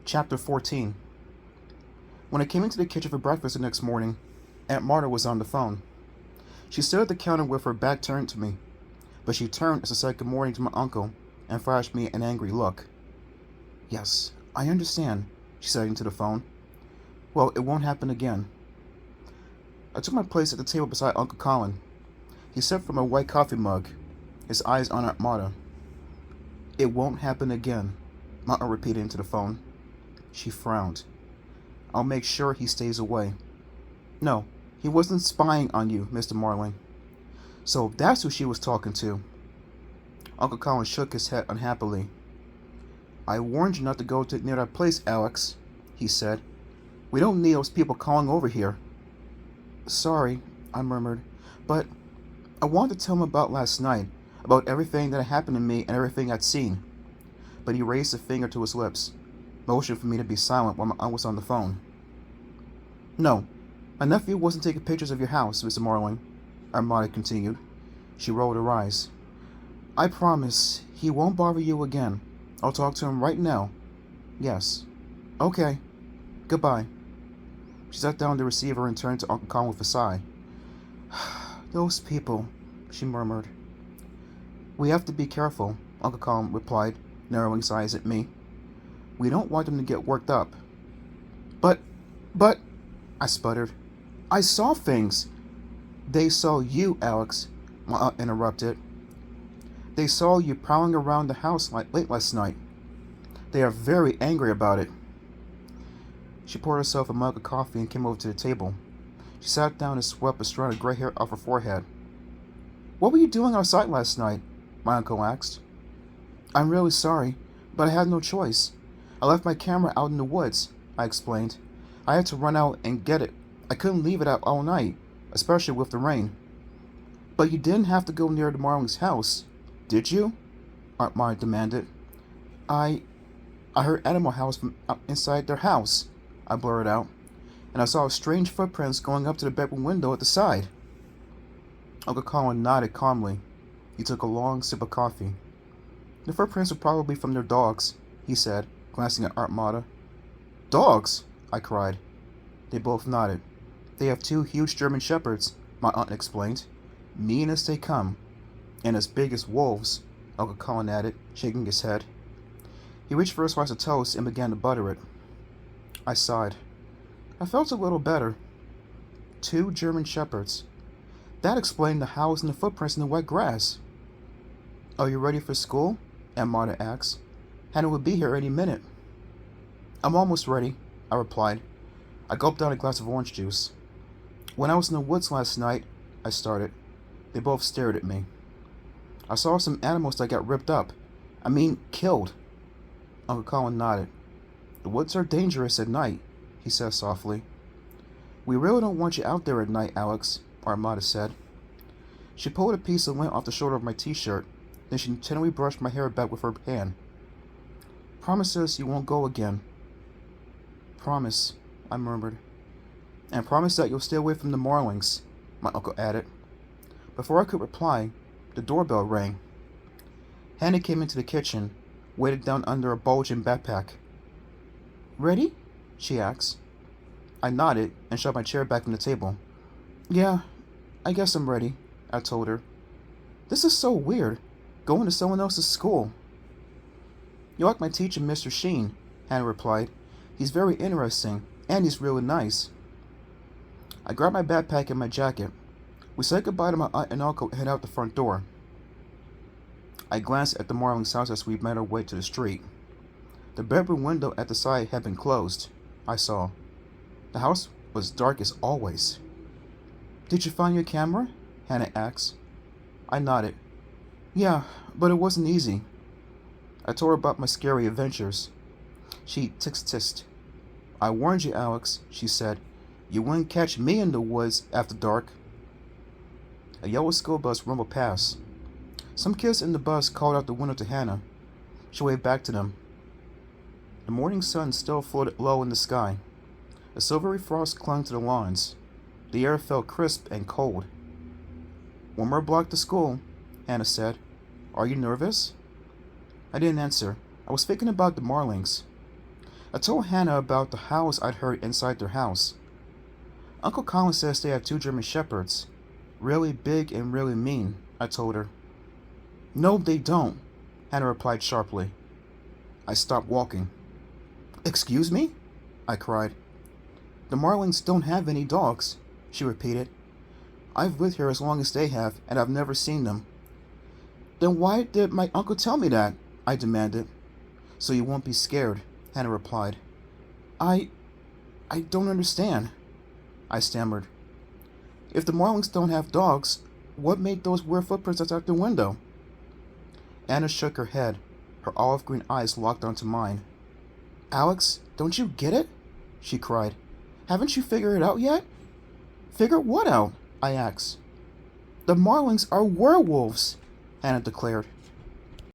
Chapter 14. When I came into the kitchen for breakfast the next morning, Aunt Marta was on the phone. She stood at the counter with her back turned to me, but she turned as I said good morning to my uncle and flashed me an angry look. "Yes, I understand," she said into the phone. "Well, it won't happen again." I took my place at the table beside Uncle Colin. He sipped from a white coffee mug, his eyes on Aunt Marta. "It won't happen again," my aunt repeated into the phone. She frowned. "I'll make sure he stays away." "No, he wasn't spying on you, Mr. Marling." So that's who she was talking to. Uncle Colin shook his head unhappily. "I warned you not to go near that place, Alex," he said. "We don't need those people calling over here." "Sorry," I murmured, "but I wanted to tell him about last night, about everything that had happened to me and everything I'd seen." But he raised a finger to his lips, motioned for me to be silent while my aunt was on the phone. "No, my nephew wasn't taking pictures of your house, Mr. Marling," Armada continued. She rolled her eyes. "I promise he won't bother you again. I'll talk to him right now." "Yes." "Okay. Goodbye." She set down the receiver and turned to Uncle Colin with a sigh. "Those people," she murmured. "We have to be careful," Uncle Colin replied, narrowing his eyes at me. "We don't want them to get worked up." But, I sputtered. "I saw things." "They saw you, Alex," my aunt interrupted. "They saw you prowling around the house late last night. They are very angry about it." She poured herself a mug of coffee and came over to the table. She sat down and swept a strand of gray hair off her forehead. "What were you doing outside last night?" my uncle asked. "I'm really sorry, but I had no choice. I left my camera out in the woods," I explained. "I had to run out and get it. I couldn't leave it out all night, especially with the rain." "But you didn't have to go near the Marling's house, did you?" Aunt Marta demanded. I heard Animal House from inside their house," I blurted out, "and I saw strange footprints going up to the bedroom window at the side." Uncle Colin nodded calmly. He took a long sip of coffee. "The footprints were probably from their dogs," he said, glancing at Aunt Marta. "Dogs?" I cried. They both nodded. "They have 2 huge German shepherds," my aunt explained. "Mean as they come. And as big as wolves," Uncle Colin added, shaking his head. He reached for a slice of toast and began to butter it. I sighed. I felt a little better. 2 German shepherds. That explained the howls and the footprints in the wet grass. "Are you ready for school?" Aunt Marta asked. "Hannah will be here any minute." "I'm almost ready," I replied. I gulped down a glass of orange juice. "When I was in the woods last night," I started. They both stared at me. "I saw some animals that got ripped up. I mean, killed." Uncle Colin nodded. "The woods are dangerous at night," he said softly. "We really don't want you out there at night, Alex," Armada said. She pulled a piece of lint off the shoulder of my t-shirt, then she tenderly brushed my hair back with her hand. "Promise us you won't go again." "Promise," I murmured. "And promise that you'll stay away from the Marlings," my uncle added. Before I could reply, the doorbell rang. Hannah came into the kitchen, weighted down under a bulging backpack. "Ready?" she asked. I nodded and shoved my chair back from the table. "Yeah, I guess I'm ready," I told her. "This is so weird, going to someone else's school." "You're like my teacher, Mr. Sheen," Hannah replied. "He's very interesting, and he's really nice." I grabbed my backpack and my jacket. We said goodbye to my aunt and uncle and headed out the front door. I glanced at the Marling's house as we made our way to the street. The bedroom window at the side had been closed, I saw. The house was dark as always. "Did you find your camera?" Hannah asked. I nodded. "Yeah, but it wasn't easy." I told her about my scary adventures. She tix-tissed. "I warned you, Alex," she said. "You wouldn't catch me in the woods after dark." A yellow school bus rumbled past. Some kids in the bus called out the window to Hannah. She waved back to them. The morning sun still floated low in the sky. A silvery frost clung to the lawns. The air felt crisp and cold. "One more block to school," Hannah said. "Are you nervous?" I didn't answer. I was thinking about the Marlings. I told Hannah about the howls I'd heard inside their house. Uncle Colin says they have two German shepherds. Really big and really mean, I told her. No, they don't, Hannah replied sharply. I stopped walking. Excuse me? I cried. The Marlings don't have any dogs, she repeated. I've lived here as long as they have, and I've never seen them. Then why did my uncle tell me that? I demanded. So you won't be scared, Hannah replied. I don't understand, I stammered. If the Marlings don't have dogs, what made those weird footprints outside the window? Anna shook her head, her olive green eyes locked onto mine. Alex, don't you get it? She cried. Haven't you figured it out yet? Figure what out? I asked. The Marlings are werewolves, Hannah declared.